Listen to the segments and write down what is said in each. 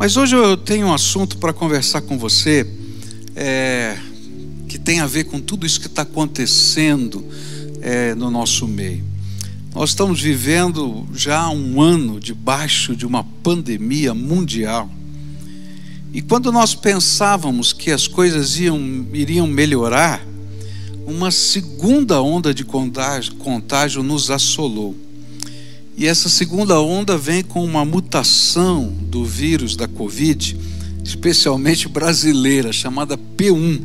Mas hoje eu tenho um assunto para conversar com você, que tem a ver com tudo isso que está acontecendo no nosso meio. Nós estamos vivendo já um ano debaixo de uma pandemia mundial. E quando nós pensávamos que as coisas iriam melhorar, uma segunda onda de contágio nos assolou. E essa segunda onda vem com uma mutação do vírus da Covid, especialmente brasileira, chamada P1,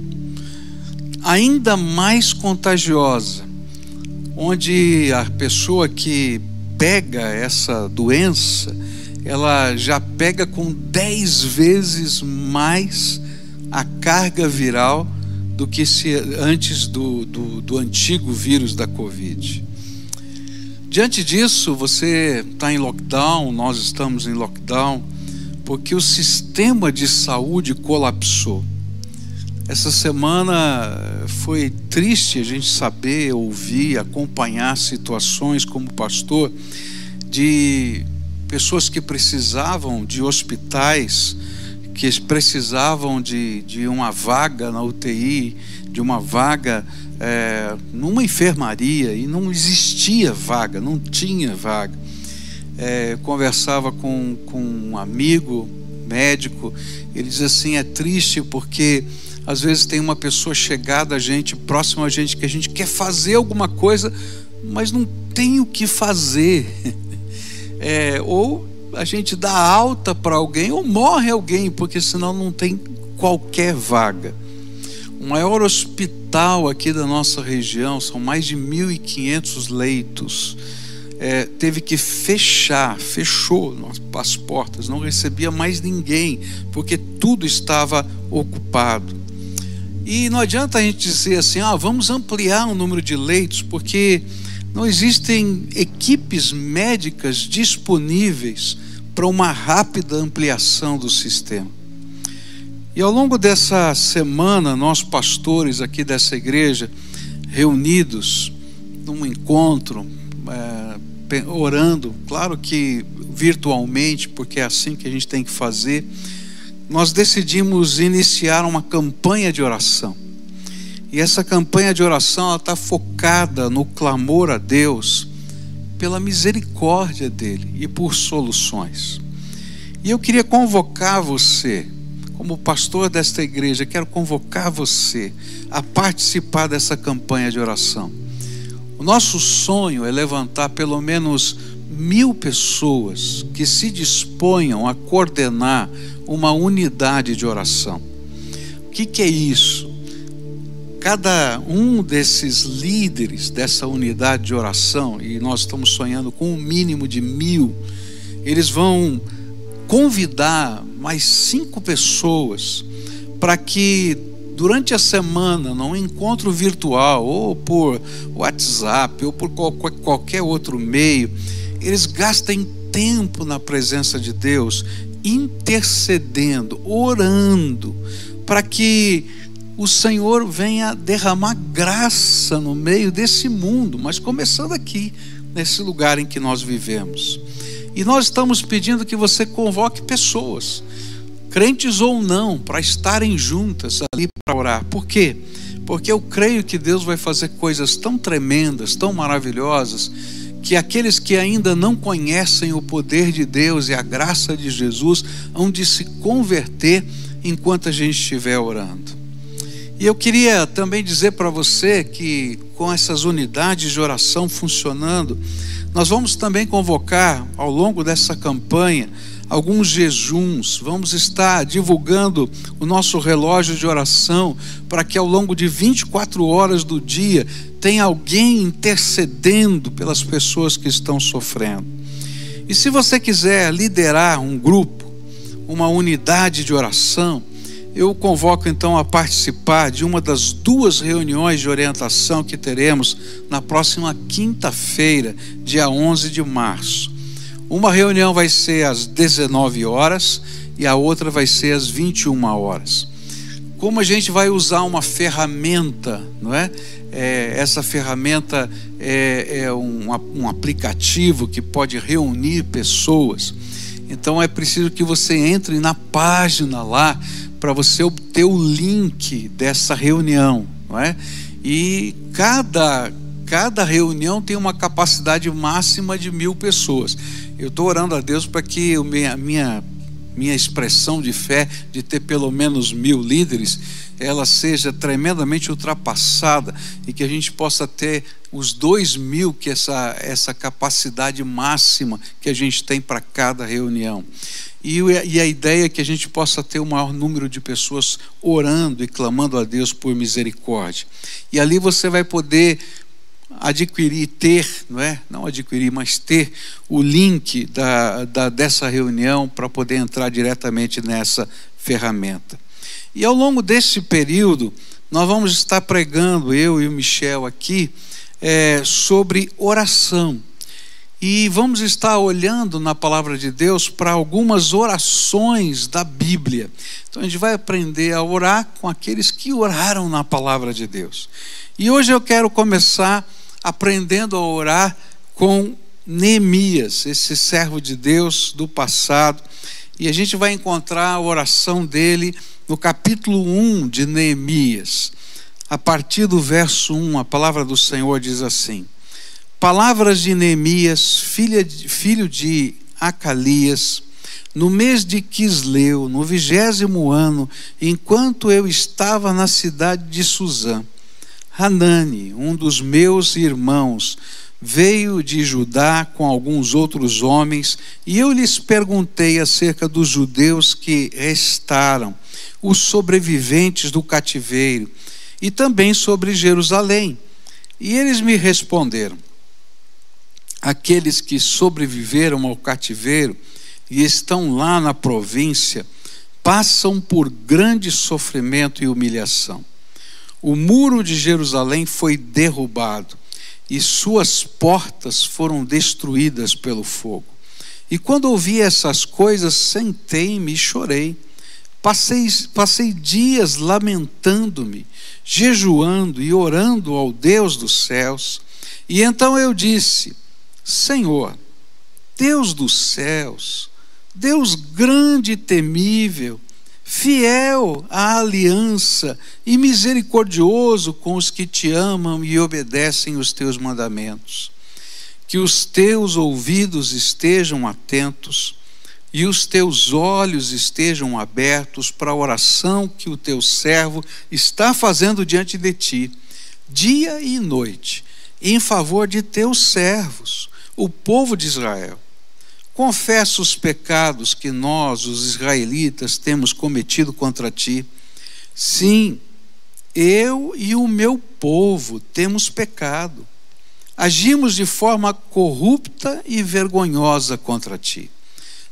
ainda mais contagiosa, onde a pessoa que pega essa doença, ela já pega com 10 vezes mais a carga viral do que antes do antigo vírus da Covid. Diante disso, você está em lockdown, nós estamos em lockdown, porque o sistema de saúde colapsou. Essa semana foi triste a gente saber, ouvir, acompanhar situações como pastor de pessoas que precisavam de hospitais, que precisavam de uma vaga na UTI, de uma vaga numa enfermaria, e não existia vaga, não tinha vaga. Conversava com um amigo médico, ele diz assim: é triste porque às vezes tem uma pessoa chegada a gente, próxima a gente, que a gente quer fazer alguma coisa, mas não tem o que fazer. Ou a gente dá alta para alguém, ou morre alguém, porque senão não tem qualquer vaga. O maior hospital aqui da nossa região, são mais de 1.500 leitos, teve que fechou as portas, não recebia mais ninguém, porque tudo estava ocupado. E não adianta a gente dizer assim: vamos ampliar o número de leitos, porque não existem equipes médicas disponíveis para uma rápida ampliação do sistema. E ao longo dessa semana, nós pastores aqui dessa igreja, reunidos num encontro, orando, claro que virtualmente, porque é assim que a gente tem que fazer, nós decidimos iniciar uma campanha de oração. E essa campanha de oração está focada no clamor a Deus pela misericórdia dele e por soluções. E eu queria convocar você, como pastor desta igreja, quero convocar você a participar dessa campanha de oração. O nosso sonho é levantar pelo menos 1.000 pessoas que se disponham a coordenar uma unidade de oração. O que é isso? Cada um desses líderes dessa unidade de oração, e nós estamos sonhando com um mínimo de 1.000, eles vão convidar mais 5 pessoas para que durante a semana, num encontro virtual, ou por WhatsApp, ou por qualquer outro meio, eles gastem tempo na presença de Deus, intercedendo, orando, para que o Senhor venha derramar graça no meio desse mundo, mas começando aqui, nesse lugar em que nós vivemos. E nós estamos pedindo que você convoque pessoas, crentes ou não, para estarem juntas ali para orar. Por quê? Porque eu creio que Deus vai fazer coisas tão tremendas, tão maravilhosas, que aqueles que ainda não conhecem o poder de Deus e a graça de Jesus hão de se converter enquanto a gente estiver orando. E eu queria também dizer para você que com essas unidades de oração funcionando, nós vamos também convocar ao longo dessa campanha alguns jejuns. Vamos estar divulgando o nosso relógio de oração para que ao longo de 24 horas do dia tenha alguém intercedendo pelas pessoas que estão sofrendo. E se você quiser liderar um grupo, uma unidade de oração, eu convoco então a participar de uma das 2 reuniões de orientação que teremos na próxima quinta-feira, dia 11 de março. Uma reunião vai ser às 19 horas e a outra vai ser às 21 horas. Como a gente vai usar uma ferramenta, não é? Essa ferramenta é um aplicativo que pode reunir pessoas. Então é preciso que você entre na página lá para você obter o link dessa reunião, não é? E cada reunião tem uma capacidade máxima de 1000 pessoas. Eu estou orando a Deus para que minha expressão de fé de ter pelo menos 1000 líderes, ela seja tremendamente ultrapassada e que a gente possa ter os 2000, que é essa capacidade máxima que a gente tem para cada reunião. E a ideia é que a gente possa ter o maior número de pessoas orando e clamando a Deus por misericórdia. E ali você vai poder adquirir, não adquirir, mas ter o link dessa reunião para poder entrar diretamente nessa ferramenta. E ao longo desse período, nós vamos estar pregando, eu e o Michel aqui, sobre oração. E vamos estar olhando na palavra de Deus para algumas orações da Bíblia. Então a gente vai aprender a orar com aqueles que oraram na palavra de Deus. E hoje eu quero começar aprendendo a orar com Neemias, esse servo de Deus do passado. E a gente vai encontrar a oração dele no capítulo 1 de Neemias. A partir do verso 1, a palavra do Senhor diz assim: Palavras de Neemias, filho de Acalias, no mês de Quisleu, no 20º ano, enquanto eu estava na cidade de Suzã, Hanani, um dos meus irmãos, veio de Judá com alguns outros homens, e eu lhes perguntei acerca dos judeus que restaram, os sobreviventes do cativeiro, e também sobre Jerusalém. E eles me responderam: aqueles que sobreviveram ao cativeiro e estão lá na província passam por grande sofrimento e humilhação. O muro de Jerusalém foi derrubado e suas portas foram destruídas pelo fogo. E quando ouvi essas coisas, sentei-me e chorei. Passei dias lamentando-me, jejuando e orando ao Deus dos céus. E então eu disse: Senhor, Deus dos céus, Deus grande e temível, fiel à aliança e misericordioso com os que te amam e obedecem os teus mandamentos, que os teus ouvidos estejam atentos e os teus olhos estejam abertos para a oração que o teu servo está fazendo diante de ti, dia e noite, em favor de teus servos, o povo de Israel. Confessa os pecados que nós, os israelitas, temos cometido contra ti. Sim, eu e o meu povo temos pecado. Agimos de forma corrupta e vergonhosa contra ti.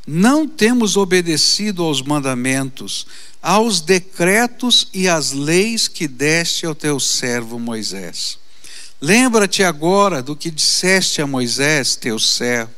Não temos obedecido aos mandamentos, aos decretos e às leis que deste ao teu servo Moisés. Lembra-te agora do que disseste a Moisés, teu servo.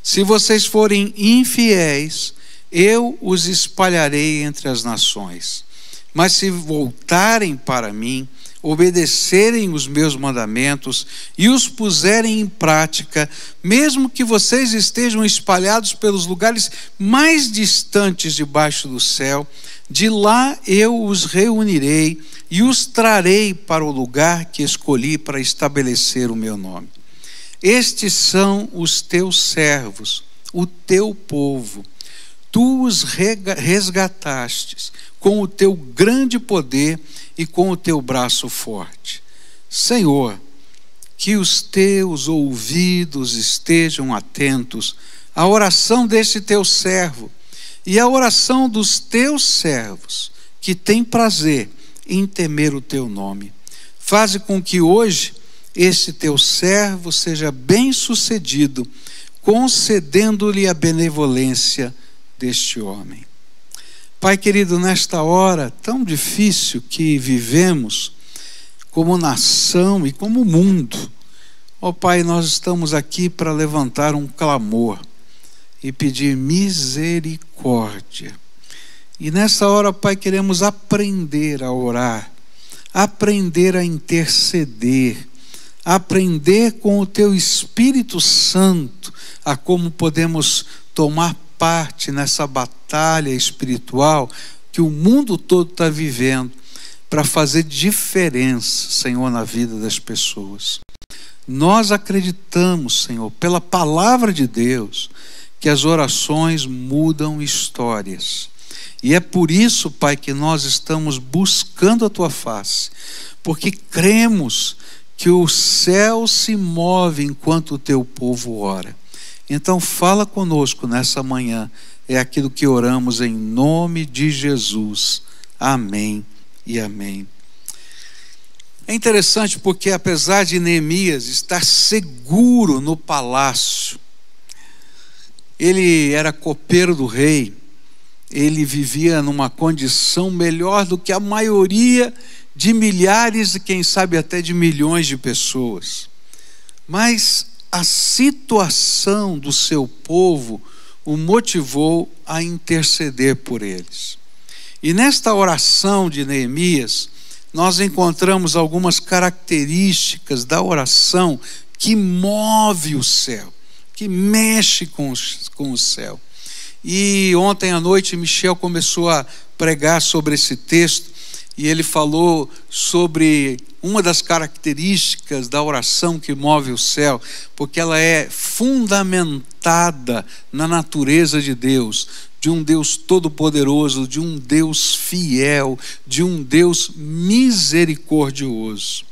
Se vocês forem infiéis, eu os espalharei entre as nações. Mas se voltarem para mim, obedecerem os meus mandamentos e os puserem em prática, mesmo que vocês estejam espalhados pelos lugares mais distantes debaixo do céu, de lá eu os reunirei e os trarei para o lugar que escolhi para estabelecer o meu nome. Estes são os teus servos, o teu povo. Tu os resgatastes com o teu grande poder e com o teu braço forte. Senhor, que os teus ouvidos estejam atentos à oração deste teu servo e à oração dos teus servos, que têm prazer em temer o teu nome. Faze com que hoje esse teu servo seja bem-sucedido, concedendo-lhe a benevolência deste homem. Pai querido, nesta hora tão difícil que vivemos como nação e como mundo, ó Pai, nós estamos aqui para levantar um clamor e pedir misericórdia. E nessa hora, Pai, queremos aprender a orar, aprender a interceder, aprender com o Teu Espírito Santo a como podemos tomar parte nessa batalha espiritual que o mundo todo está vivendo para fazer diferença, Senhor, na vida das pessoas. Nós acreditamos, Senhor, pela palavra de Deus, que as orações mudam histórias. E é por isso, Pai, que nós estamos buscando a Tua face, porque cremos que o céu se move enquanto o Teu povo ora. Então fala conosco nessa manhã, é aquilo que oramos em nome de Jesus. Amém e amém. É interessante porque apesar de Neemias estar seguro no palácio, ele era copeiro do rei, ele vivia numa condição melhor do que a maioria de milhares e quem sabe até de milhões de pessoas. Mas a situação do seu povo o motivou a interceder por eles. E nesta oração de Neemias, nós encontramos algumas características da oração que move o céu, que mexe com o céu. E ontem à noite Michel começou a pregar sobre esse texto e ele falou sobre uma das características da oração que move o céu, porque ela é fundamentada na natureza de Deus, de um Deus todo-poderoso, de um Deus fiel, de um Deus misericordioso.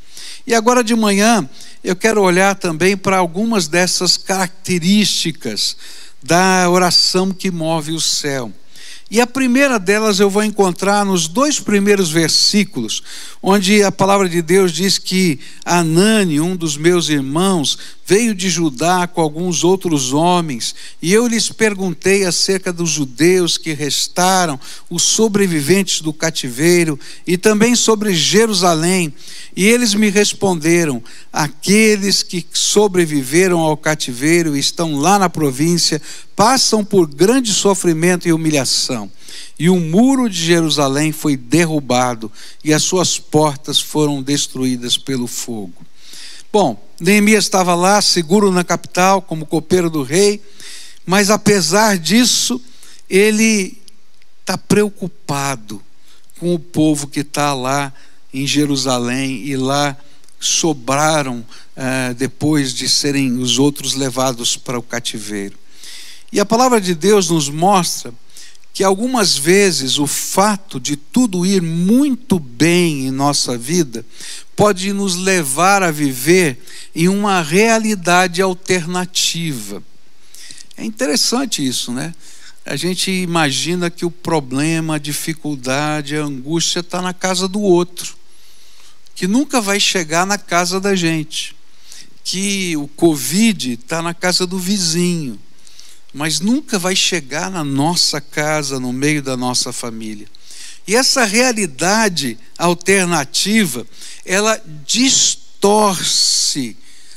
E agora de manhã eu quero olhar também para algumas dessas características da oração que move o céu. E a primeira delas eu vou encontrar nos 2 primeiros versículos, onde a palavra de Deus diz que Anani, um dos meus irmãos, veio de Judá com alguns outros homens, e eu lhes perguntei acerca dos judeus que restaram, os sobreviventes do cativeiro, e também sobre Jerusalém. E eles me responderam: aqueles que sobreviveram ao cativeiro e estão lá na província, passam por grande sofrimento e humilhação. E o muro de Jerusalém foi derrubado, e as suas portas foram destruídas pelo fogo. Bom, Neemias estava lá, seguro na capital, como copeiro do rei, mas apesar disso, ele está preocupado com o povo que está lá em Jerusalém, e lá sobraram depois de serem os outros levados para o cativeiro. E a palavra de Deus nos mostra que algumas vezes o fato de tudo ir muito bem em nossa vida pode nos levar a viver em uma realidade alternativa. É interessante isso, né? A gente imagina que o problema, a dificuldade, a angústia está na casa do outro, que nunca vai chegar na casa da gente, que o Covid está na casa do vizinho, mas nunca vai chegar na nossa casa, no meio da nossa família. E essa realidade alternativa, ela distorce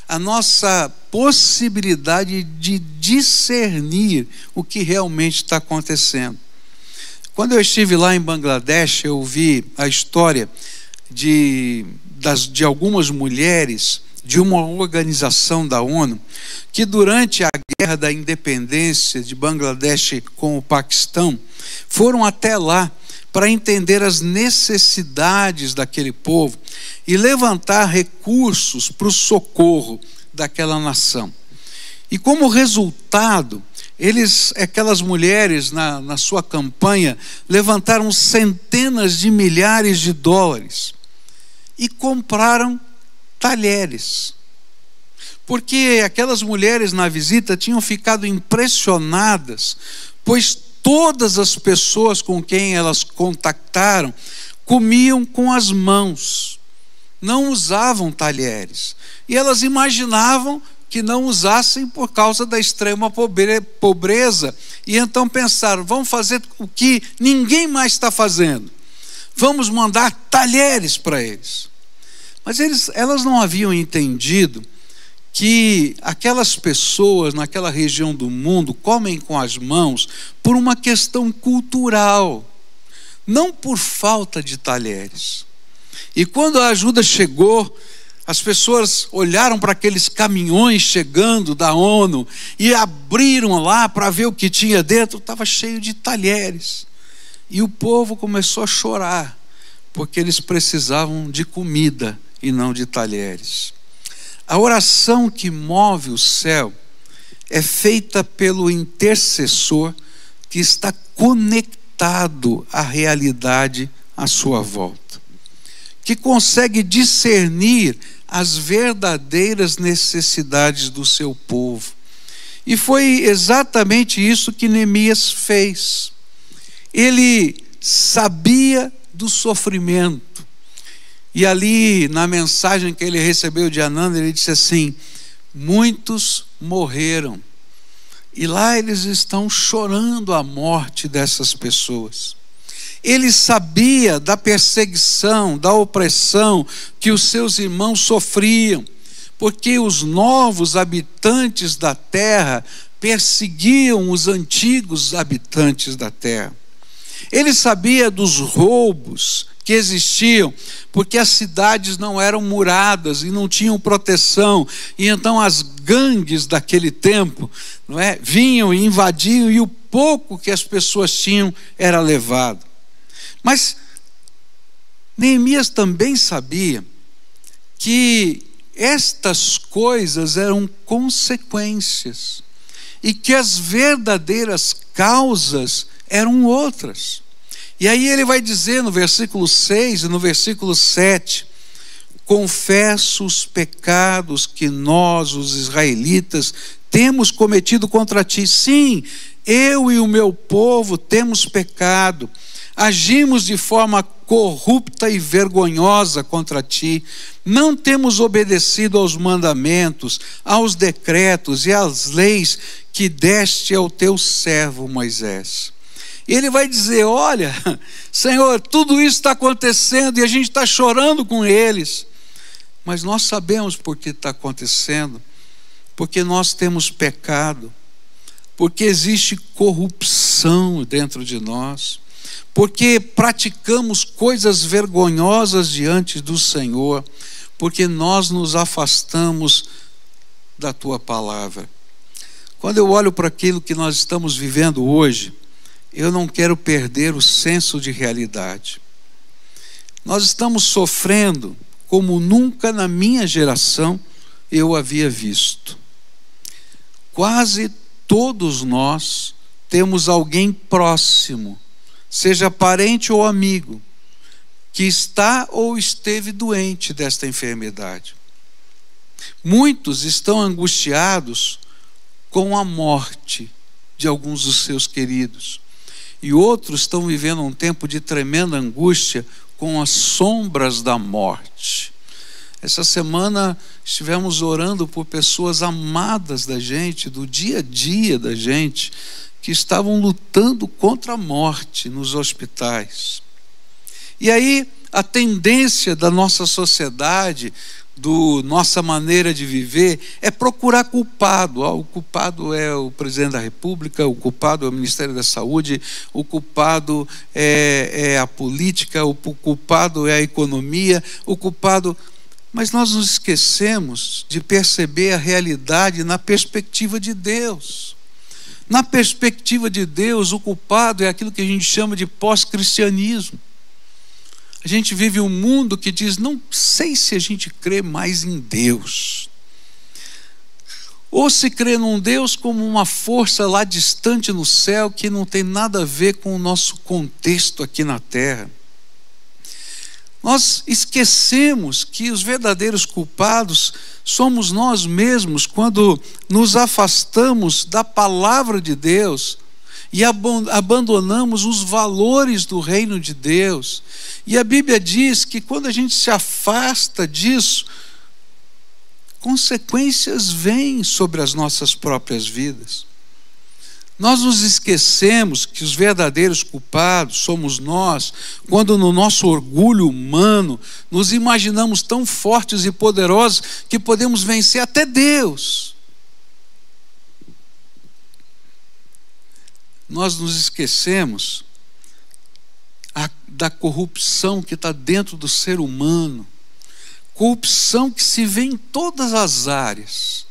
a nossa possibilidade de discernir o que realmente está acontecendo. Quando eu estive lá em Bangladesh, eu vi a história de algumas mulheres de uma organização da ONU que durante a guerra da independência de Bangladesh com o Paquistão foram até lá para entender as necessidades daquele povo e levantar recursos para o socorro daquela nação. E como resultado, aquelas mulheres na sua campanha levantaram centenas de milhares de dólares e compraram talheres, porque aquelas mulheres na visita tinham ficado impressionadas, pois todas as pessoas com quem elas contactaram comiam com as mãos, não usavam talheres, e elas imaginavam que não usassem por causa da extrema pobreza, e então pensaram: vamos fazer o que ninguém mais está fazendo, vamos mandar talheres para eles. Mas elas não haviam entendido que aquelas pessoas naquela região do mundo comem com as mãos por uma questão cultural, não por falta de talheres. E quando a ajuda chegou, As pessoas olharam para aqueles caminhões chegando da ONU e abriram lá para ver o que tinha dentro. Estava cheio de talheres. E o povo começou a chorar, porque eles precisavam de comida e não de talheres. A oração que move o céu é feita pelo intercessor que está conectado à realidade à sua volta, que consegue discernir as verdadeiras necessidades do seu povo. E foi exatamente isso que Neemias fez. Ele sabia do sofrimento. E ali, na mensagem que ele recebeu de Anã, ele disse assim: muitos morreram. E lá eles estão chorando a morte dessas pessoas. Ele sabia da perseguição, da opressão que os seus irmãos sofriam, porque os novos habitantes da terra perseguiam os antigos habitantes da terra. Ele sabia dos roubos que existiam, porque as cidades não eram muradas e não tinham proteção, e então as gangues daquele tempo, vinham e invadiam, e o pouco que as pessoas tinham era levado. Mas Neemias também sabia que estas coisas eram consequências e que as verdadeiras causas eram outras. E aí ele vai dizer no versículo 6 e no versículo 7: confesso os pecados que nós, os israelitas, temos cometido contra ti. Sim, eu e o meu povo temos pecado. Agimos de forma corrupta e vergonhosa contra ti. Não temos obedecido aos mandamentos, aos decretos e às leis que deste ao teu servo Moisés. E ele vai dizer: olha, Senhor, tudo isso está acontecendo e a gente está chorando com eles. Mas nós sabemos por que está acontecendo. Porque nós temos pecado. Porque existe corrupção dentro de nós. Porque praticamos coisas vergonhosas diante do Senhor, porque nós nos afastamos da tua palavra. Quando eu olho para aquilo que nós estamos vivendo hoje, eu não quero perder o senso de realidade. Nós estamos sofrendo como nunca na minha geração eu havia visto. Quase todos nós temos alguém próximo, seja parente ou amigo, que está ou esteve doente desta enfermidade. Muitos estão angustiados com a morte de alguns dos seus queridos. E outros estão vivendo um tempo de tremenda angústia com as sombras da morte. Essa semana estivemos orando por pessoas amadas da gente, do dia a dia da gente, que estavam lutando contra a morte nos hospitais. E aí a tendência da nossa sociedade, nossa maneira de viver, é procurar culpado. O culpado é o presidente da República, o culpado é o Ministério da Saúde, o culpado é a política, o culpado é a economia, o culpado... Mas nós nos esquecemos de perceber a realidade na perspectiva de Deus. Na perspectiva de Deus, o culpado é aquilo que a gente chama de pós-cristianismo. A gente vive um mundo que diz: não sei se a gente crê mais em Deus, ou se crê num Deus como uma força lá distante no céu, que não tem nada a ver com o nosso contexto aqui na terra. Nós esquecemos que os verdadeiros culpados somos nós mesmos, quando nos afastamos da palavra de Deus e abandonamos os valores do reino de Deus. E a Bíblia diz que quando a gente se afasta disso, consequências vêm sobre as nossas próprias vidas. Nós nos esquecemos que os verdadeiros culpados somos nós, quando no nosso orgulho humano nos imaginamos tão fortes e poderosos que podemos vencer até Deus. Nós nos esquecemos da corrupção que está dentro do ser humano, corrupção que se vê em todas as áreas.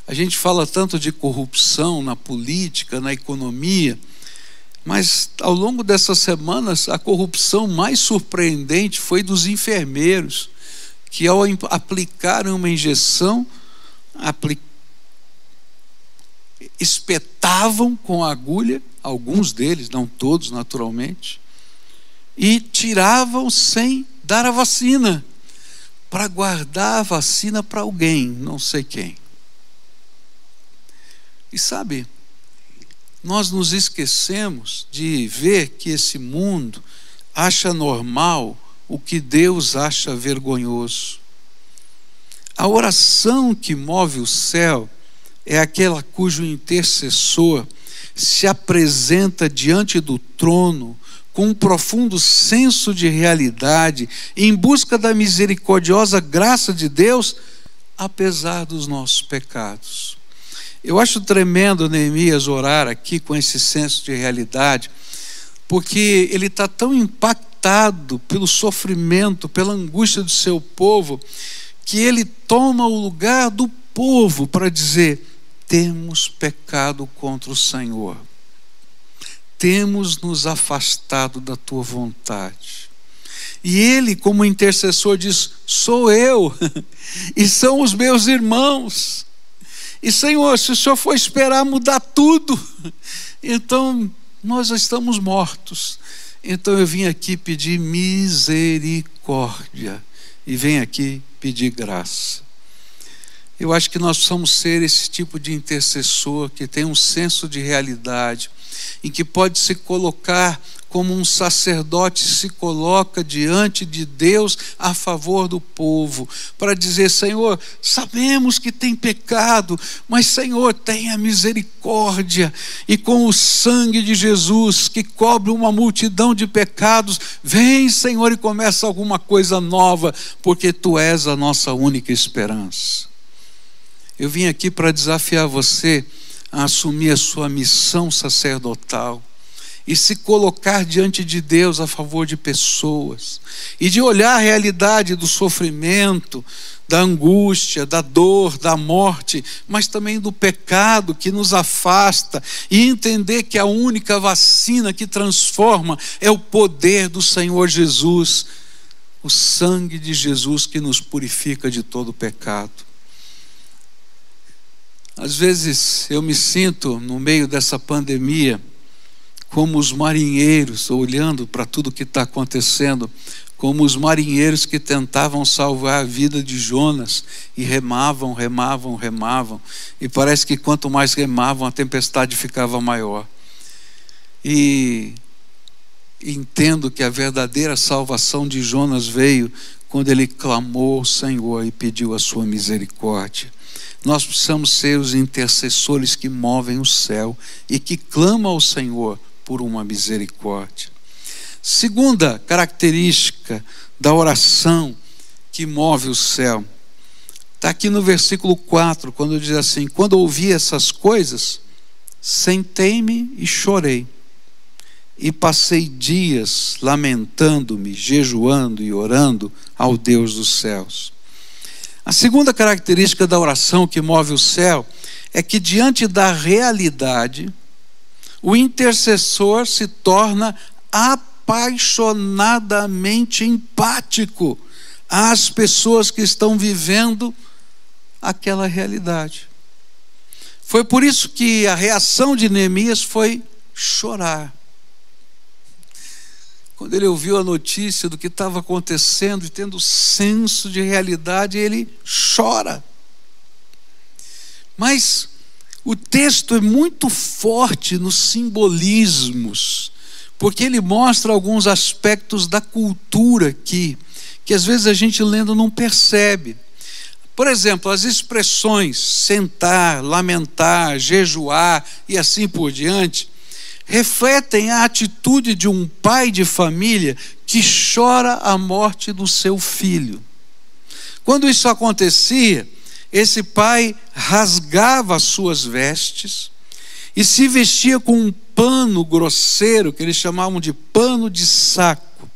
A gente fala tanto de corrupção na política, na economia, mas ao longo dessas semanas a corrupção mais surpreendente foi dos enfermeiros, que ao aplicarem uma injeção, espetavam com a agulha, alguns deles, não todos naturalmente, e tiravam sem dar a vacina, para guardar a vacina para alguém, não sei quem. E sabe, nós nos esquecemos de ver que esse mundo acha normal o que Deus acha vergonhoso. A oração que move o céu é aquela cujo intercessor se apresenta diante do trono com um profundo senso de realidade, em busca da misericordiosa graça de Deus, apesar dos nossos pecados. Eu acho tremendo Neemias orar aqui com esse senso de realidade, porque ele está tão impactado pelo sofrimento, pela angústia do seu povo, que ele toma o lugar do povo para dizer: temos pecado contra o Senhor, temos nos afastado da tua vontade. E ele, como intercessor, diz: sou eu e são os meus irmãos. E Senhor, se o Senhor for esperar mudar tudo, então nós estamos mortos. Então eu vim aqui pedir misericórdia e venho aqui pedir graça. Eu acho que nós precisamos ser esse tipo de intercessor que tem um senso de realidade, em que pode se colocar como um sacerdote se coloca diante de Deus a favor do povo, para dizer: Senhor, sabemos que tem pecado, mas Senhor, tenha misericórdia, e com o sangue de Jesus que cobre uma multidão de pecados, vem Senhor e começa alguma coisa nova, porque Tu és a nossa única esperança. Eu vim aqui para desafiar você a assumir a sua missão sacerdotal e se colocar diante de Deus a favor de pessoas, e de olhar a realidade do sofrimento, da angústia, da dor, da morte, mas também do pecado que nos afasta, e entender que a única vacina que transforma é o poder do Senhor Jesus, o sangue de Jesus que nos purifica de todo pecado. Às vezes eu me sinto no meio dessa pandemia como os marinheiros, olhando para tudo que está acontecendo, como os marinheiros que tentavam salvar a vida de Jonas e remavam, e parece que quanto mais remavam a tempestade ficava maior. E entendo que a verdadeira salvação de Jonas veio quando ele clamou ao Senhor e pediu a sua misericórdia. Nós precisamos ser os intercessores que movem o céu e que clamam ao Senhor por uma misericórdia. Segunda característica da oração que move o céu está aqui no versículo 4, quando diz assim: quando ouvi essas coisas, sentei-me e chorei, e passei dias lamentando-me, jejuando e orando ao Deus dos céus. A segunda característica da oração que move o céu é que, diante da realidade, o intercessor se torna apaixonadamente empático às pessoas que estão vivendo aquela realidade. Foi por isso que a reação de Neemias foi chorar. Quando ele ouviu a notícia do que estava acontecendo e tendo senso de realidade, ele chora. Mas o texto é muito forte nos simbolismos, porque ele mostra alguns aspectos da cultura aqui, que às vezes a gente lendo não percebe. Por exemplo, as expressões sentar, lamentar, jejuar e assim por diante, refletem a atitude de um pai de família que chora a morte do seu filho. Quando isso acontecia, esse pai rasgava as suas vestes e se vestia com um pano grosseiro, que eles chamavam de pano de saco.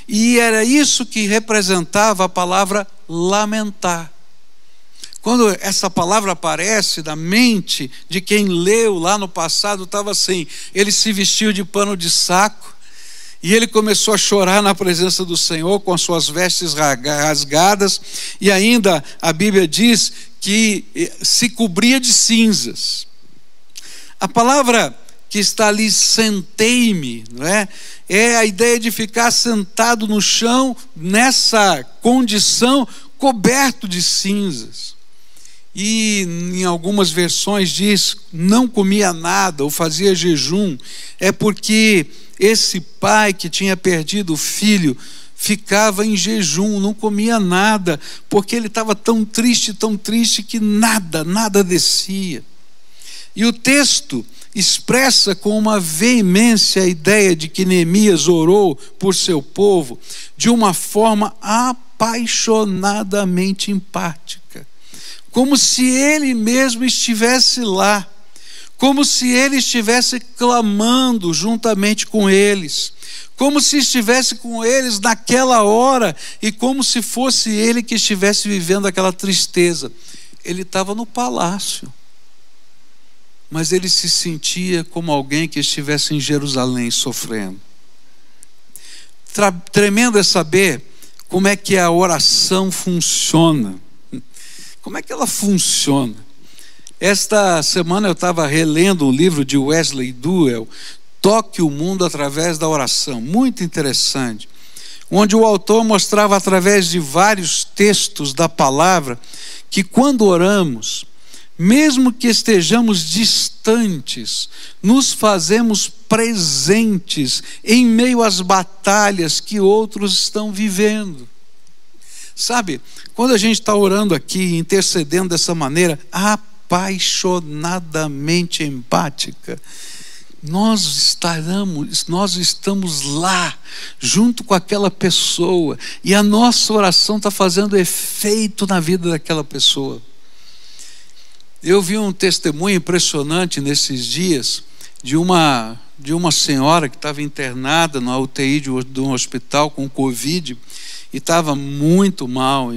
E era isso que representava a palavra lamentar. Quando essa palavra aparece na mente de quem leu lá no passado, estava assim: ele se vestiu de pano de saco e ele começou a chorar na presença do Senhor com as suas vestes rasgadas, e ainda a Bíblia diz que se cobria de cinzas. A palavra que está ali, sentei-me, não é? É a ideia de ficar sentado no chão nessa condição, coberto de cinzas. E em algumas versões diz, não comia nada ou fazia jejum. É porque esse pai que tinha perdido o filho ficava em jejum, não comia nada, porque ele estava tão triste que nada descia. E o texto expressa com uma veemência a ideia de que Neemias orou por seu povo de uma forma apaixonadamente empática, como se ele mesmo estivesse lá, como se ele estivesse clamando juntamente com eles, como se estivesse com eles naquela hora e como se fosse ele que estivesse vivendo aquela tristeza. Ele estava no palácio, mas ele se sentia como alguém que estivesse em Jerusalém sofrendo. Tremendo é saber como é que a oração funciona. Como é que ela funciona? Esta semana eu estava relendo um livro de Wesley Duell, Toque o Mundo através da Oração, muito interessante, onde o autor mostrava através de vários textos da palavra que quando oramos, mesmo que estejamos distantes, nos fazemos presentes em meio às batalhas que outros estão vivendo. Sabe, quando a gente está orando aqui, intercedendo dessa maneira apaixonadamente empática, nós estamos lá, junto com aquela pessoa, e a nossa oração está fazendo efeito na vida daquela pessoa. Eu vi um testemunho impressionante nesses dias de uma senhora que estava internada na UTI de um hospital com Covid e estava muito mal.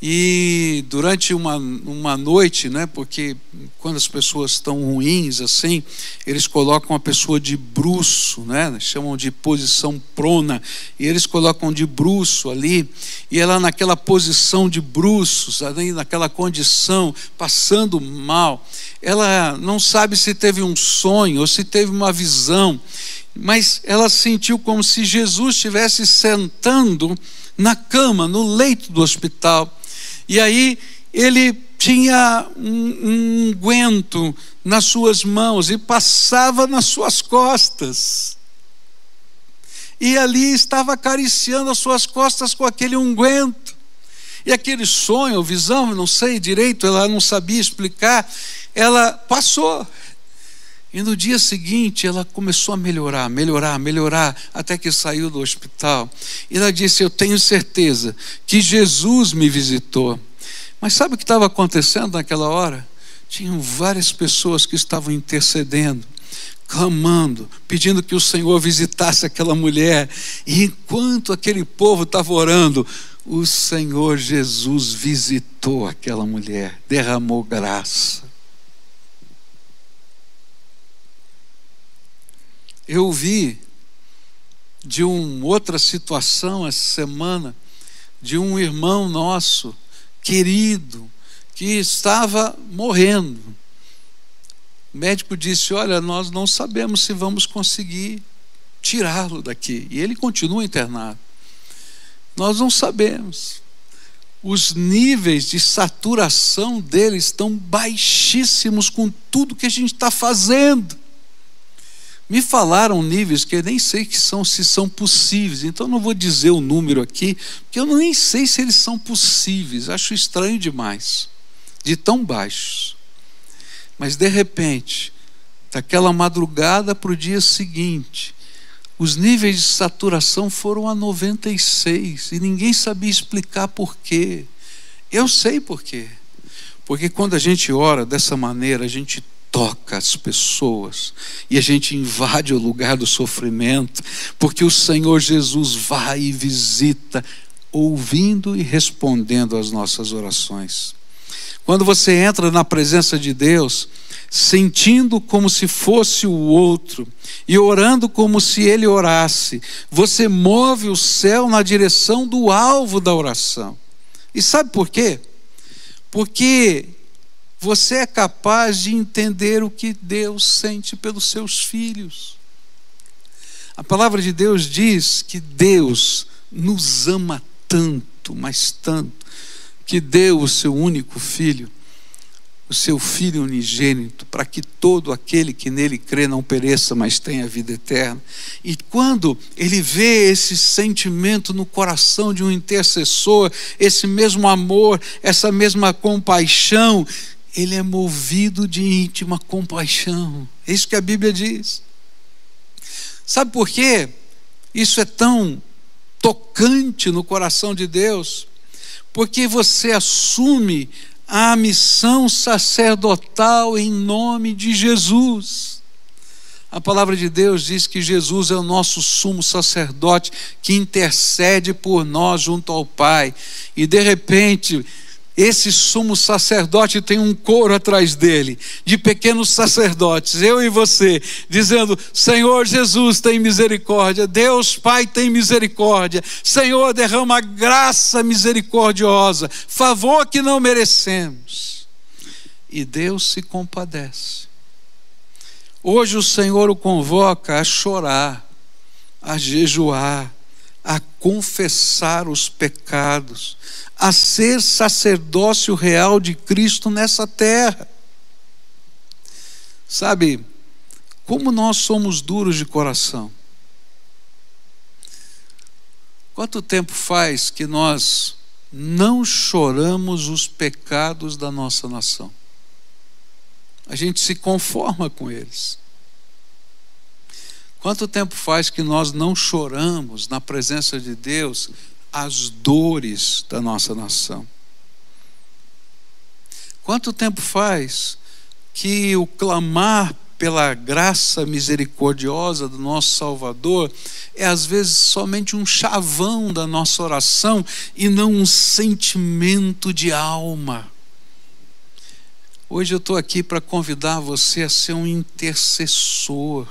E durante uma noite, né, porque quando as pessoas estão ruins assim, eles colocam a pessoa de bruço, né, chamam de posição prona, e eles colocam de bruço ali, e ela naquela posição de bruços, ali naquela condição, passando mal, ela não sabe se teve um sonho ou se teve uma visão, mas ela sentiu como se Jesus estivesse sentando na cama, no leito do hospital. E aí ele tinha um unguento nas suas mãos e passava nas suas costas. E ali estava acariciando as suas costas com aquele unguento. E aquele sonho, visão, não sei direito, ela não sabia explicar, ela passou. E no dia seguinte ela começou a melhorar, até que saiu do hospital. E ela disse, eu tenho certeza que Jesus me visitou. Mas sabe o que estava acontecendo naquela hora? Tinham várias pessoas que estavam intercedendo, clamando, pedindo que o Senhor visitasse aquela mulher. E enquanto aquele povo estava orando, o Senhor Jesus visitou aquela mulher, derramou graça. Eu vi de uma outra situação essa semana, de um irmão nosso, querido, que estava morrendo. O médico disse, olha, nós não sabemos se vamos conseguir tirá-lo daqui. E ele continua internado. Nós não sabemos. Os níveis de saturação dele estão baixíssimos com tudo que a gente está fazendo. Me falaram níveis que eu nem sei se são possíveis, então não vou dizer o número aqui, porque eu nem sei se eles são possíveis, acho estranho demais, de tão baixos. Mas de repente, daquela madrugada para o dia seguinte, os níveis de saturação foram a 96 e ninguém sabia explicar por quê. Eu sei por quê. Porque quando a gente ora dessa maneira, a gente toca as pessoas e a gente invade o lugar do sofrimento, porque o Senhor Jesus vai e visita ouvindo e respondendo às nossas orações. Quando você entra na presença de Deus, sentindo como se fosse o outro e orando como se ele orasse, você move o céu na direção do alvo da oração. E sabe por quê? Porque você é capaz de entender o que Deus sente pelos seus filhos. A palavra de Deus diz que Deus nos ama tanto, mas tanto, que deu o seu único filho, o seu Filho unigênito, para que todo aquele que nele crê não pereça, mas tenha vida eterna. E quando ele vê esse sentimento no coração de um intercessor, esse mesmo amor, essa mesma compaixão, ele é movido de íntima compaixão. É isso que a Bíblia diz. Sabe por quê? Isso é tão tocante no coração de Deus, porque você assume a missão sacerdotal em nome de Jesus. A palavra de Deus diz que Jesus é o nosso sumo sacerdote que intercede por nós junto ao Pai. E de repente, esse sumo sacerdote tem um coro atrás dele, de pequenos sacerdotes, eu e você, dizendo: Senhor Jesus, tem misericórdia. Deus Pai, tem misericórdia. Senhor, derrama graça misericordiosa, favor que não merecemos. E Deus se compadece. Hoje o Senhor o convoca a chorar, a jejuar, a confessar os pecados, a ser sacerdócio real de Cristo nessa terra. Sabe, como nós somos duros de coração. Quanto tempo faz que nós não choramos os pecados da nossa nação? A gente se conforma com eles. Quanto tempo faz que nós não choramos na presença de Deus as dores da nossa nação? Quanto tempo faz que o clamar pela graça misericordiosa do nosso Salvador é às vezes somente um chavão da nossa oração e não um sentimento de alma? Hoje eu estou aqui para convidar você a ser um intercessor,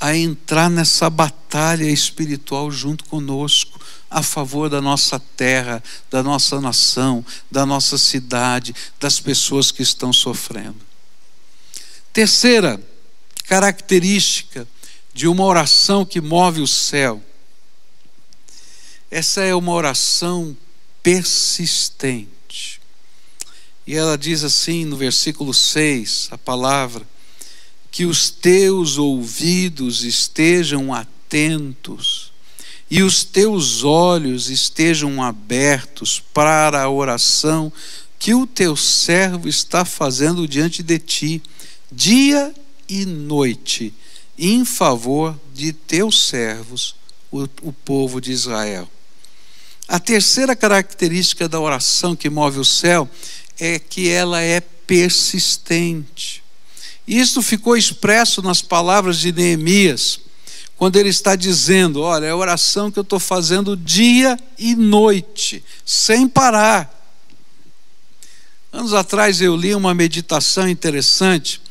a entrar nessa batalha espiritual junto conosco, a favor da nossa terra, da nossa nação, da nossa cidade, das pessoas que estão sofrendo. Terceira característica de uma oração que move o céu. Essa é uma oração persistente. E ela diz assim no versículo 6, a palavra: que os teus ouvidos estejam atentos e os teus olhos estejam abertos para a oração que o teu servo está fazendo diante de ti, dia e noite, em favor de teus servos, o povo de Israel. A terceira característica da oração que move o céu é que ela é persistente. Isso ficou expresso nas palavras de Neemias, quando ele está dizendo: olha, é a oração que eu estou fazendo dia e noite, sem parar. Anos atrás eu li uma meditação interessante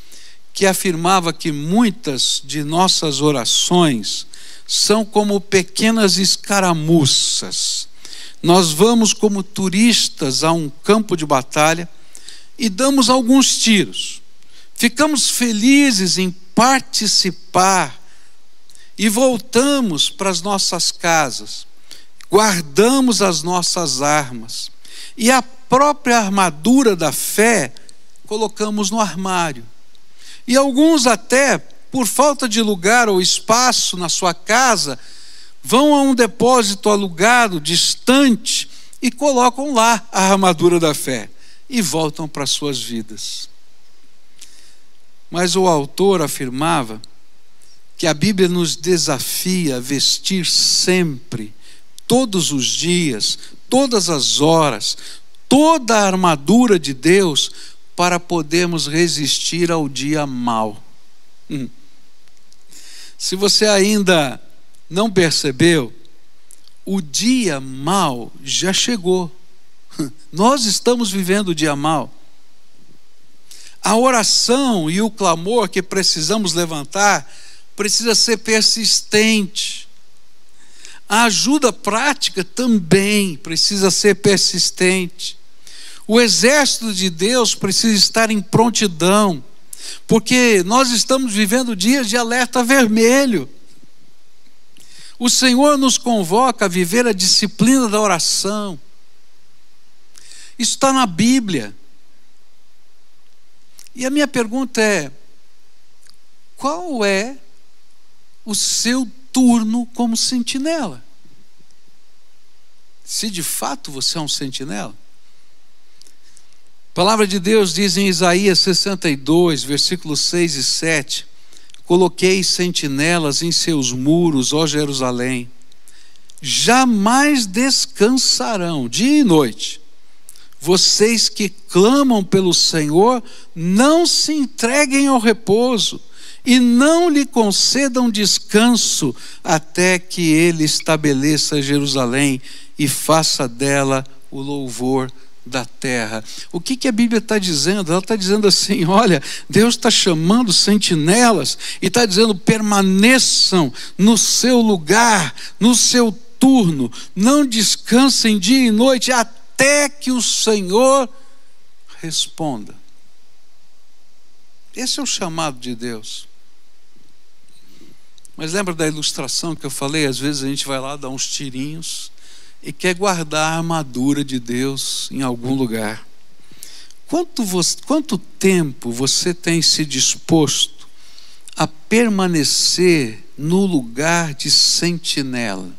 que afirmava que muitas de nossas orações são como pequenas escaramuças. Nós vamos como turistas a um campo de batalha e damos alguns tiros. Ficamos felizes em participar e voltamos para as nossas casas, guardamos as nossas armas e a própria armadura da fé colocamos no armário. E alguns até, por falta de lugar ou espaço na sua casa, vão a um depósito alugado, distante, e colocam lá a armadura da fé e voltam para suas vidas. Mas o autor afirmava que a Bíblia nos desafia a vestir sempre, todos os dias, todas as horas, toda a armadura de Deus para podermos resistir ao dia mau. Se você ainda não percebeu, o dia mau já chegou. Nós estamos vivendo o dia mau. A oração e o clamor que precisamos levantar precisa ser persistente. A ajuda prática também precisa ser persistente. O exército de Deus precisa estar em prontidão, porque nós estamos vivendo dias de alerta vermelho. O Senhor nos convoca a viver a disciplina da oração. Isso está na Bíblia. E a minha pergunta é: qual é o seu turno como sentinela? Se de fato você é um sentinela. A palavra de Deus diz em Isaías 62, versículos 6 e 7: coloquei sentinelas em seus muros, ó Jerusalém, jamais descansarão dia e noite. Vocês que clamam pelo Senhor, não se entreguem ao repouso e não lhe concedam descanso, até que ele estabeleça Jerusalém e faça dela o louvor da terra. O que a Bíblia está dizendo? Ela está dizendo assim: olha, Deus está chamando sentinelas e está dizendo: permaneçam no seu lugar, no seu turno, não descansem dia e noite, até que o Senhor responda. Esse é o chamado de Deus. Mas lembra da ilustração que eu falei? Às vezes a gente vai lá dar uns tirinhos e quer guardar a armadura de Deus em algum lugar. Quanto tempo você tem se disposto a permanecer no lugar de sentinela?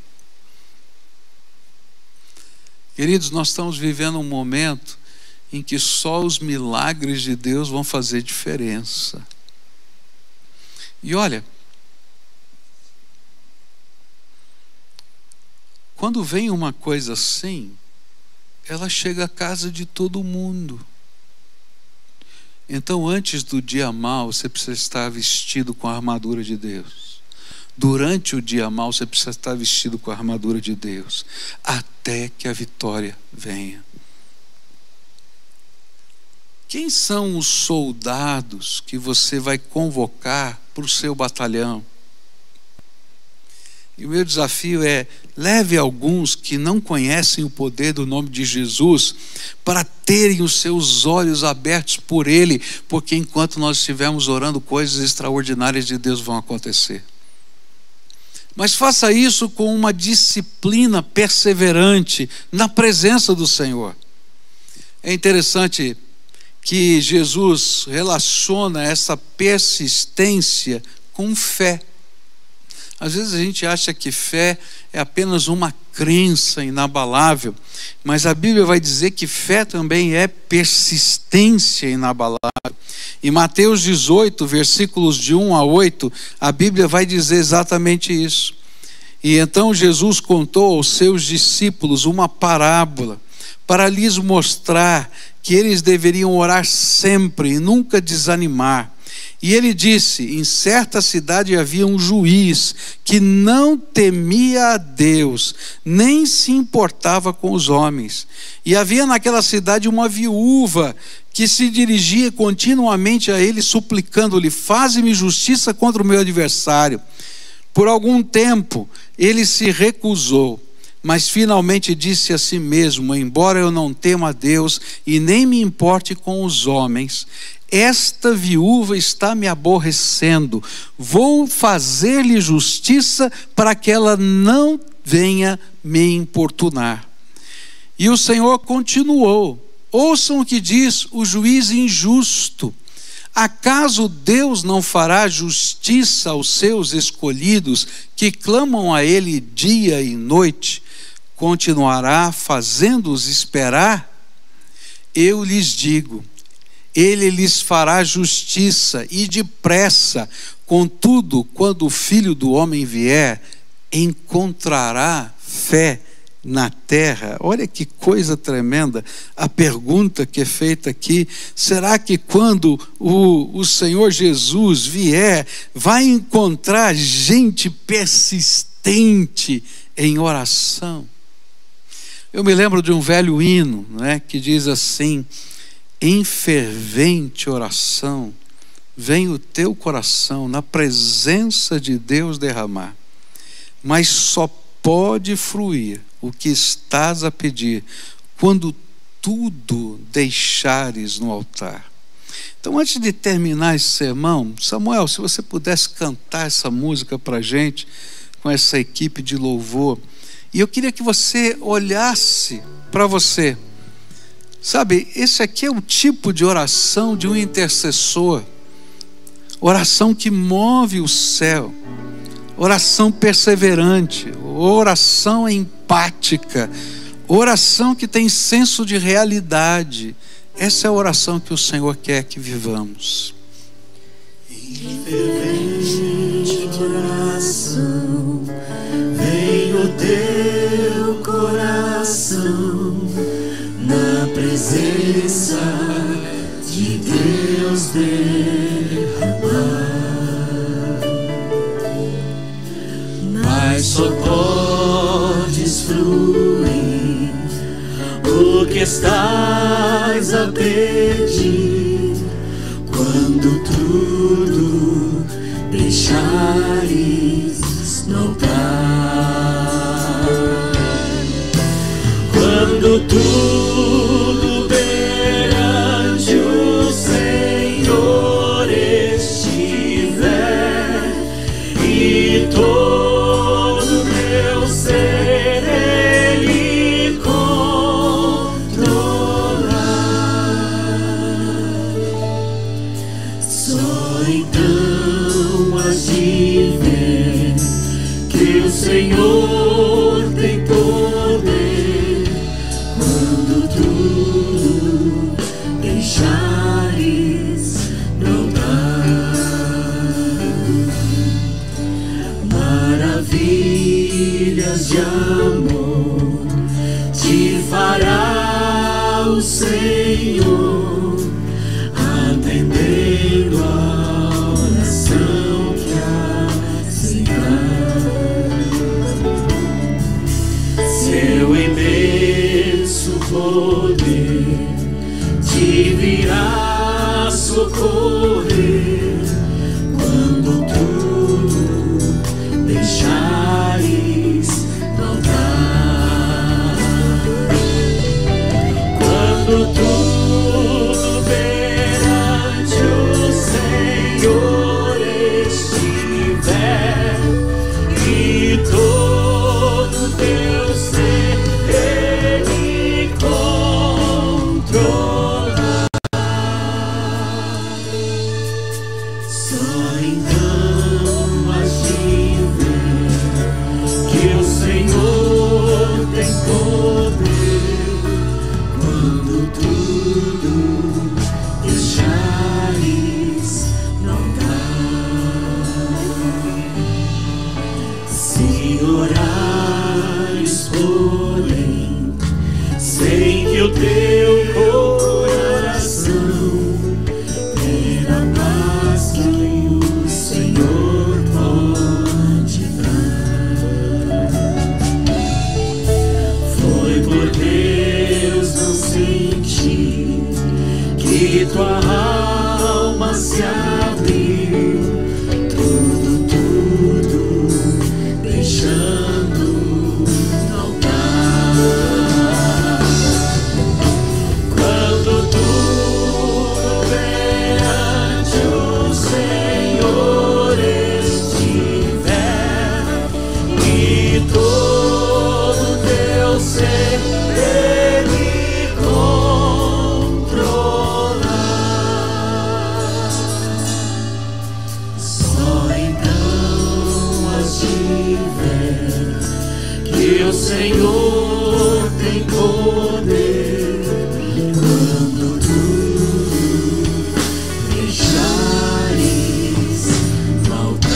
Queridos, nós estamos vivendo um momento em que só os milagres de Deus vão fazer diferença. E olha, quando vem uma coisa assim, ela chega à casa de todo mundo. Então, antes do dia mau, você precisa estar vestido com a armadura de Deus. Durante o dia mau, você precisa estar vestido com a armadura de Deus, até que a vitória venha. Quem são os soldados que você vai convocar para o seu batalhão? E o meu desafio é: leve alguns que não conhecem o poder do nome de Jesus para terem os seus olhos abertos por Ele, porque enquanto nós estivermos orando, coisas extraordinárias de Deus vão acontecer. Mas faça isso com uma disciplina perseverante na presença do Senhor. É interessante que Jesus relaciona essa persistência com fé. Às vezes a gente acha que fé é apenas uma crença inabalável, mas a Bíblia vai dizer que fé também é persistência inabalável. Em Mateus 18, versículos de 1 a 8, a Bíblia vai dizer exatamente isso. E então Jesus contou aos seus discípulos uma parábola para lhes mostrar que eles deveriam orar sempre e nunca desanimar. E ele disse: em certa cidade havia um juiz que não temia a Deus, nem se importava com os homens. E havia naquela cidade uma viúva que se dirigia continuamente a ele, suplicando-lhe: faze-me justiça contra o meu adversário. Por algum tempo ele se recusou, mas finalmente disse a si mesmo: embora eu não tema a Deus e nem me importe com os homens, esta viúva está me aborrecendo. Vou fazer-lhe justiça para que ela não venha me importunar. E o Senhor continuou: ouçam o que diz o juiz injusto. Acaso Deus não fará justiça aos seus escolhidos que clamam a Ele dia e noite? Continuará fazendo-os esperar? Eu lhes digo: Ele lhes fará justiça e depressa. Contudo, quando o Filho do Homem vier, encontrará fé na terra? Olha que coisa tremenda a pergunta que é feita aqui. Será que quando o Senhor Jesus vier, vai encontrar gente persistente persistente em oração. Eu me lembro de um velho hino, né, que diz assim: em fervente oração, vem o teu coração na presença de Deus derramar, mas só pode fruir o que estás a pedir quando tudo deixares no altar. Então, antes de terminar esse sermão, Samuel, se você pudesse cantar essa música para a gente, com essa equipe de louvor, e eu queria que você olhasse para você. Sabe, esse aqui é o tipo de oração de um intercessor, oração que move o céu, oração perseverante, oração empática, oração que tem senso de realidade. Essa é a oração que o Senhor quer que vivamos. Em fervente oração, vem o teu coração na presença de Deus derramar, mas só podes fruir o que estás a pedir quando tudo deixares no altar. Quando tudo perante o Senhor estiver e todo meu ser Ele controlar, só então has de ver que o Senhor tem poder quando tudo deixares no altar. Maravilhas de amor te fará o Senhor, atendendo a oração que aceitar. Seu imenso poder te virá socorrer quando tudo deixares no altar. Quando tudo perante o Senhor estiver e todo teu ser Ele controlar, só então has de ver que o Senhor tem poder quando tudo deixares no altar. Se orares, porém, sem que o teu coração tenha a paz que o Senhor pode dar, foi por Deus não sentir que tua alma se abriu, tudo deixando no altar. Quando tudo perante o Senhor estiver e todo teu ser Ele controlar, só então has de ver que o Senhor tem poder quando tudo deixares no altar.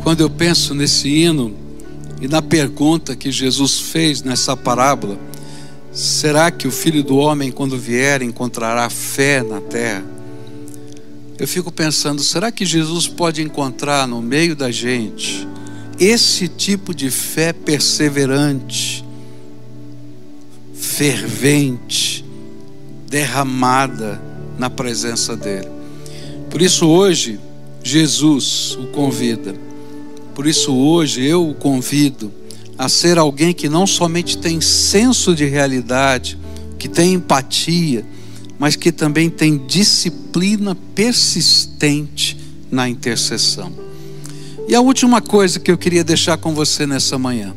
Quando eu penso nesse hino e na pergunta que Jesus fez nessa parábola, será que o Filho do Homem, quando vier, encontrará fé na terra? Eu fico pensando, será que Jesus pode encontrar no meio da gente esse tipo de fé perseverante, fervente, derramada na presença dele? Por isso hoje Jesus o convida. Por isso hoje eu o convido a ser alguém que não somente tem senso de realidade, que tem empatia, mas que também tem disciplina persistente na intercessão. E a última coisa que eu queria deixar com você nessa manhã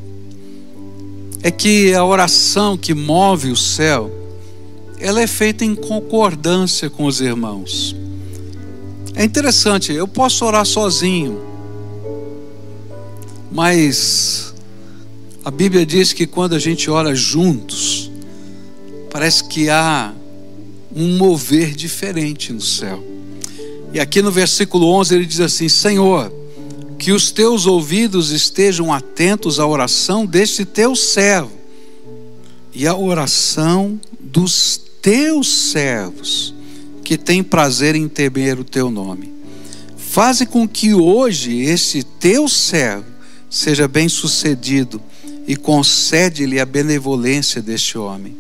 é que a oração que move o céu, ela é feita em concordância com os irmãos. É interessante, eu posso orar sozinho, mas a Bíblia diz que quando a gente ora juntos, parece que há um mover diferente no céu. E aqui no versículo 11 ele diz assim: Senhor, que os teus ouvidos estejam atentos à oração deste teu servo e à oração dos teus servos que tem prazer em temer o teu nome. Faze com que hoje esse teu servo seja bem sucedido e concede-lhe a benevolência deste homem.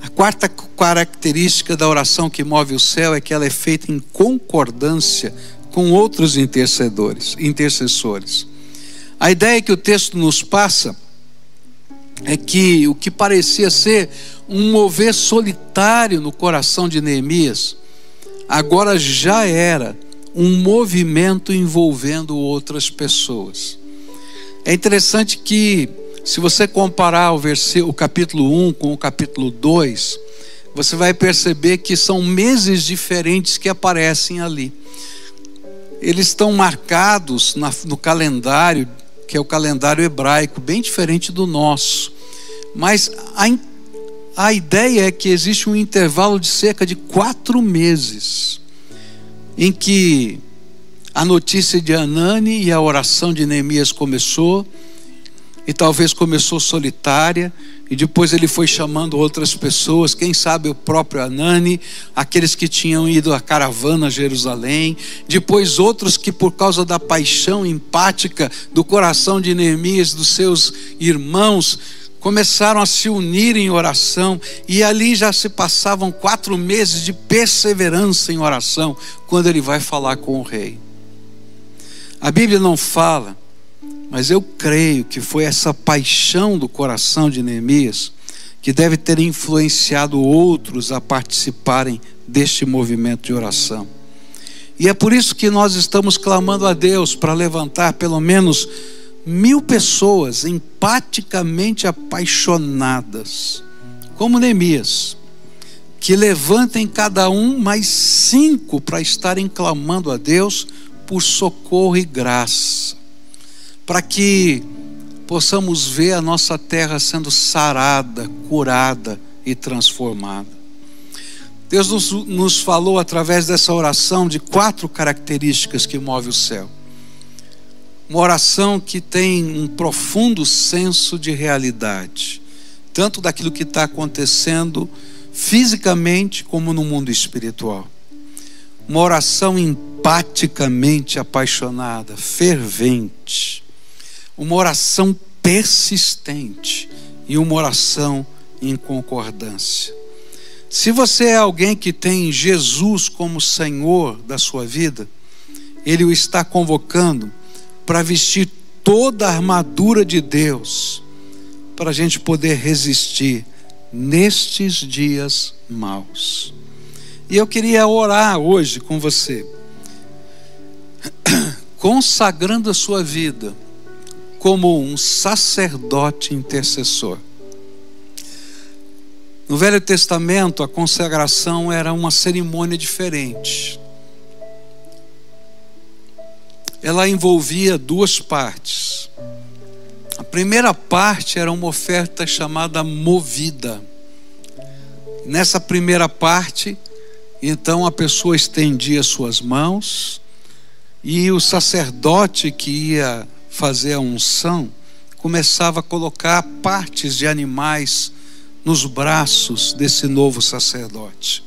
A quarta característica da oração que move o céu é que ela é feita em concordância com outros intercessores. A ideia que o texto nos passa é que o que parecia ser um mover solitário no coração de Neemias, agora já era um movimento envolvendo outras pessoas. É interessante que, se você comparar o capítulo 1 com o capítulo 2, você vai perceber que são meses diferentes que aparecem ali. Eles estão marcados no calendário, que é o calendário hebraico, bem diferente do nosso. Mas a ideia é que existe um intervalo de cerca de 4 meses, em que a notícia de Hanani e a oração de Neemias começou, e talvez começou solitária, e depois ele foi chamando outras pessoas, quem sabe o próprio Hanani, aqueles que tinham ido à caravana a Jerusalém, depois outros que por causa da paixão empática do coração de Neemias, dos seus irmãos, começaram a se unir em oração, e ali já se passavam 4 meses de perseverança em oração, quando ele vai falar com o rei. A Bíblia não fala, mas eu creio que foi essa paixão do coração de Neemias que deve ter influenciado outros a participarem deste movimento de oração. E é por isso que nós estamos clamando a Deus para levantar pelo menos 1000 pessoas empaticamente apaixonadas, como Neemias, que levantem cada um mais 5 para estarem clamando a Deus por socorro e graça, para que possamos ver a nossa terra sendo sarada, curada e transformada. Deus nos falou através dessa oração de 4 características que movem o céu. Uma oração que tem um profundo senso de realidade, tanto daquilo que está acontecendo fisicamente como no mundo espiritual. Uma oração empaticamente apaixonada, fervente. Uma oração persistente e uma oração em concordância. Se você é alguém que tem Jesus como Senhor da sua vida, Ele o está convocando para vestir toda a armadura de Deus, para a gente poder resistir nestes dias maus. E eu queria orar hoje com você, consagrando a sua vida como um sacerdote intercessor. No Velho Testamento, a consagração era uma cerimônia diferente. Ela envolvia 2 partes. A primeira parte era uma oferta chamada movida. Nessa primeira parte, então a pessoa estendia suas mãos, e o sacerdote que ia fazer a unção começava a colocar partes de animais nos braços desse novo sacerdote.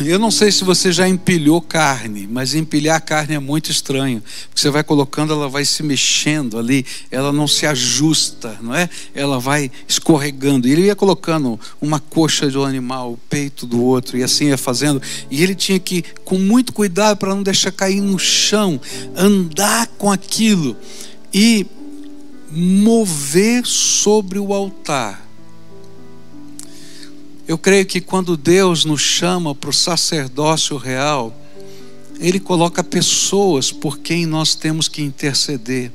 Eu não sei se você já empilhou carne, mas empilhar carne é muito estranho, porque você vai colocando, ela vai se mexendo ali, ela não se ajusta, não é? Ela vai escorregando. E ele ia colocando uma coxa de um animal, o peito do outro, e assim ia fazendo. E ele tinha que, com muito cuidado para não deixar cair no chão, andar com aquilo e mover sobre o altar. Eu creio que quando Deus nos chama para o sacerdócio real, Ele coloca pessoas por quem nós temos que interceder.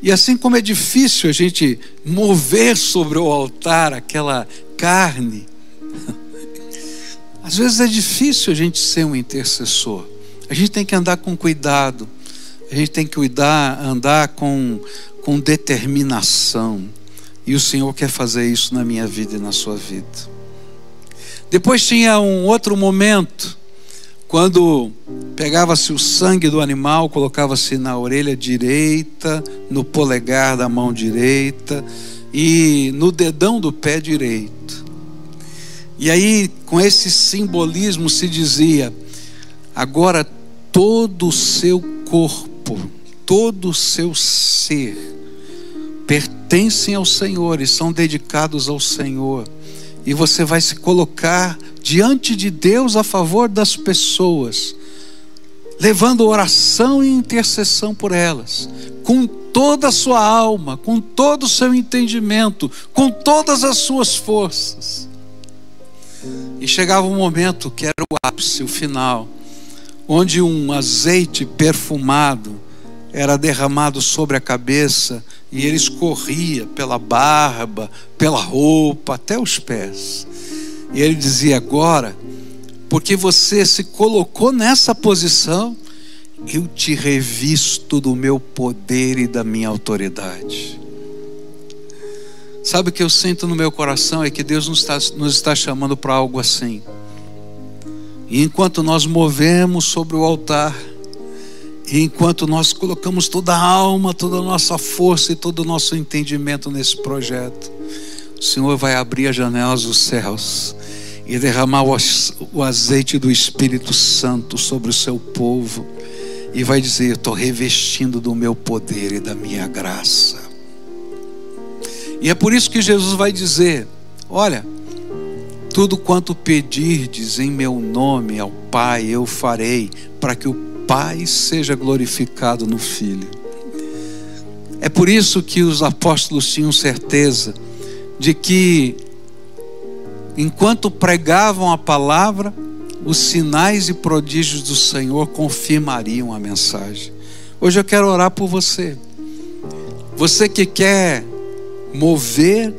E assim como é difícil a gente mover sobre o altar aquela carne, às vezes é difícil a gente ser um intercessor. A gente tem que andar com cuidado, a gente tem que andar com determinação. E o Senhor quer fazer isso na minha vida e na sua vida. Depois tinha um outro momento, quando pegava-se o sangue do animal, colocava-se na orelha direita, no polegar da mão direita e no dedão do pé direito. E aí, com esse simbolismo se dizia: agora todo o seu corpo, todo o seu ser pertencem ao Senhor e são dedicados ao Senhor. E você vai se colocar diante de Deus a favor das pessoas, levando oração e intercessão por elas, com toda a sua alma, com todo o seu entendimento, com todas as suas forças. E chegava um momento que era o ápice, o final, onde um azeite perfumado era derramado sobre a cabeça e ele escorria pela barba, pela roupa, até os pés. E ele dizia: agora, porque você se colocou nessa posição, eu te revisto do meu poder e da minha autoridade. Sabe o que eu sinto no meu coração? É que Deus nos está chamando para algo assim. E enquanto nós movemos sobre o altar, e enquanto nós colocamos toda a alma, toda a nossa força e todo o nosso entendimento nesse projeto, o Senhor vai abrir as janelas dos céus e derramar o azeite do Espírito Santo sobre o seu povo, e vai dizer: eu estou revestindo do meu poder e da minha graça. E é por isso que Jesus vai dizer: olha, tudo quanto pedirdes em meu nome ao Pai, eu farei, para que o Pai seja glorificado no Filho. É por isso que os apóstolos tinham certeza de que, enquanto pregavam a palavra, os sinais e prodígios do Senhor confirmariam a mensagem. Hoje eu quero orar por você. Você que quer mover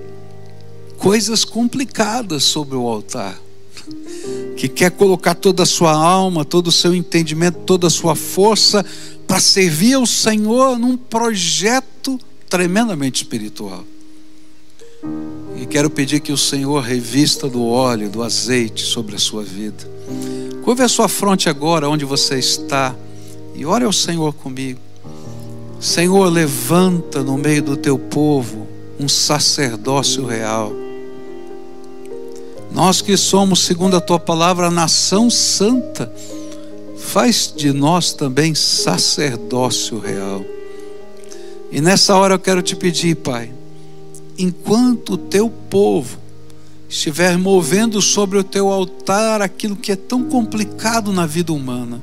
coisas complicadas sobre o altar, que quer colocar toda a sua alma, todo o seu entendimento, toda a sua força para servir ao Senhor num projeto tremendamente espiritual. E quero pedir que o Senhor revista do óleo, do azeite sobre a sua vida. Curve a sua fronte agora onde você está e ore ao Senhor comigo. Senhor, levanta no meio do teu povo um sacerdócio real. Nós que somos, segundo a tua palavra, a nação santa, faz de nós também sacerdócio real. E nessa hora eu quero te pedir, Pai, enquanto o teu povo estiver movendo sobre o teu altar aquilo que é tão complicado na vida humana,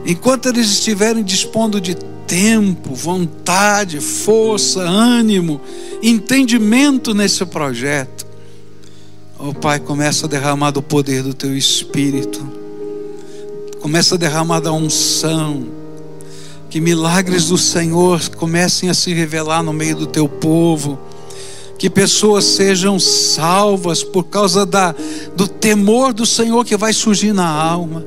enquanto eles estiverem dispondo de tempo, vontade, força, ânimo, entendimento nesse projeto, oh Pai, começa a derramar do poder do teu Espírito, começa a derramar da unção, que milagres do Senhor comecem a se revelar no meio do teu povo, que pessoas sejam salvas por causa do temor do Senhor que vai surgir na alma.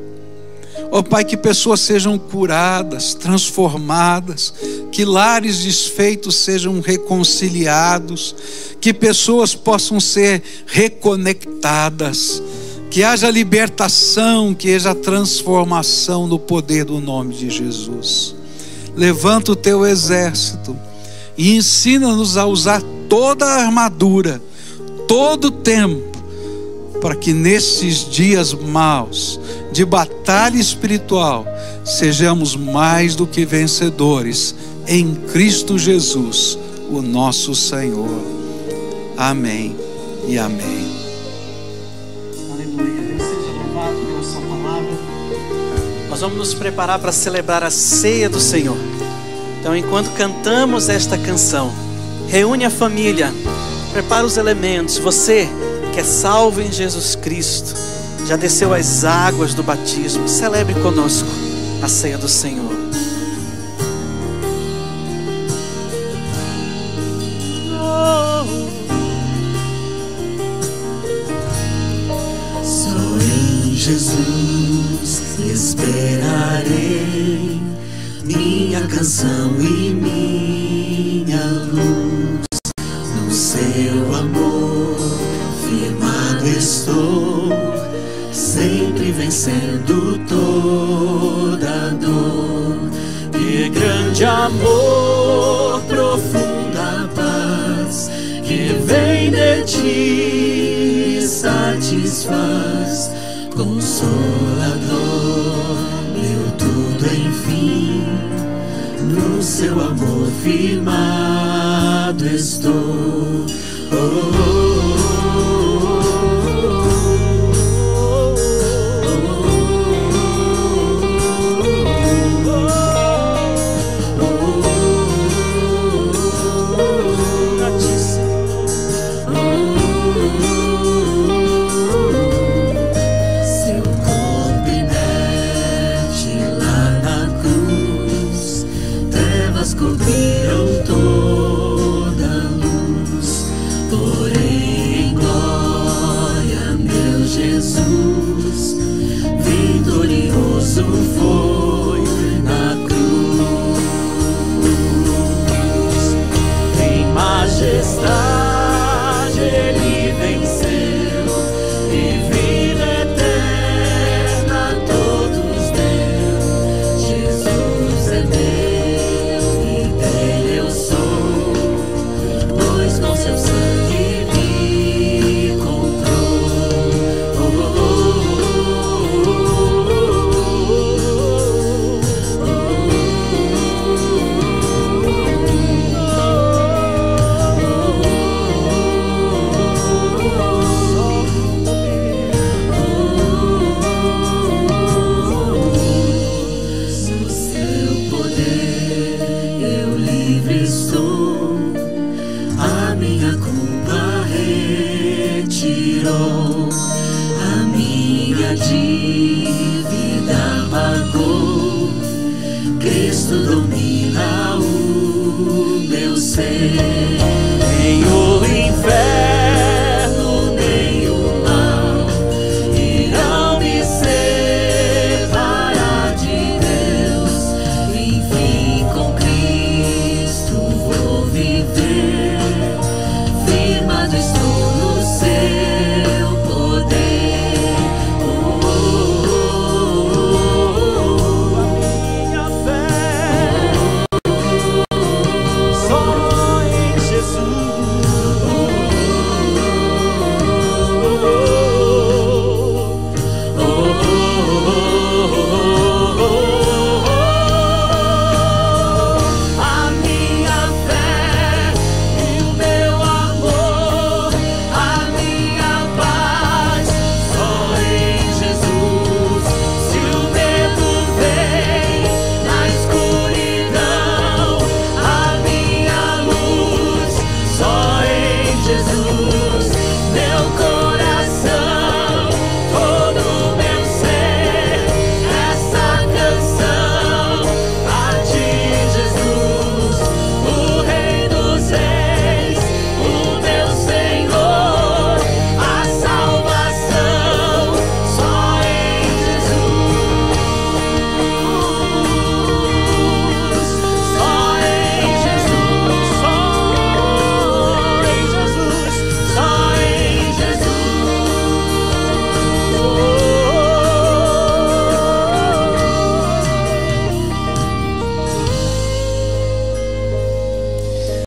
Oh Pai, que pessoas sejam curadas, transformadas, que lares desfeitos sejam reconciliados, que pessoas possam ser reconectadas, que haja libertação, que haja transformação no poder do nome de Jesus. Levanta o teu exército e ensina-nos a usar toda a armadura, todo tempo, para que nesses dias maus de batalha espiritual sejamos mais do que vencedores em Cristo Jesus, o nosso Senhor. Amém e amém. Aleluia. Deus seja louvado pela sua palavra. Nós vamos nos preparar para celebrar a ceia do Senhor. Então, enquanto cantamos esta canção, reúne a família, prepara os elementos. Você que é salvo em Jesus Cristo, já desceu as águas do batismo, celebre conosco a ceia do Senhor. Só em Jesus esperarei, minha canção e minha luz. No seu amor firmado estou, sempre vencendo toda dor. Que grande amor, profunda paz, que vem de ti, satisfaz, consolador, meu tudo enfim. No seu amor firmado estou. Oh, oh, cobriram toda a luz, porém em glória meu Jesus vitorioso foi na cruz. Em majestade ele venceu e vida eterna a todos deu. Jesus é meu, com seu sangue me comprou. Oh, oh, no seu poder eu livre estou, a minha culpa retirou, a minha dívida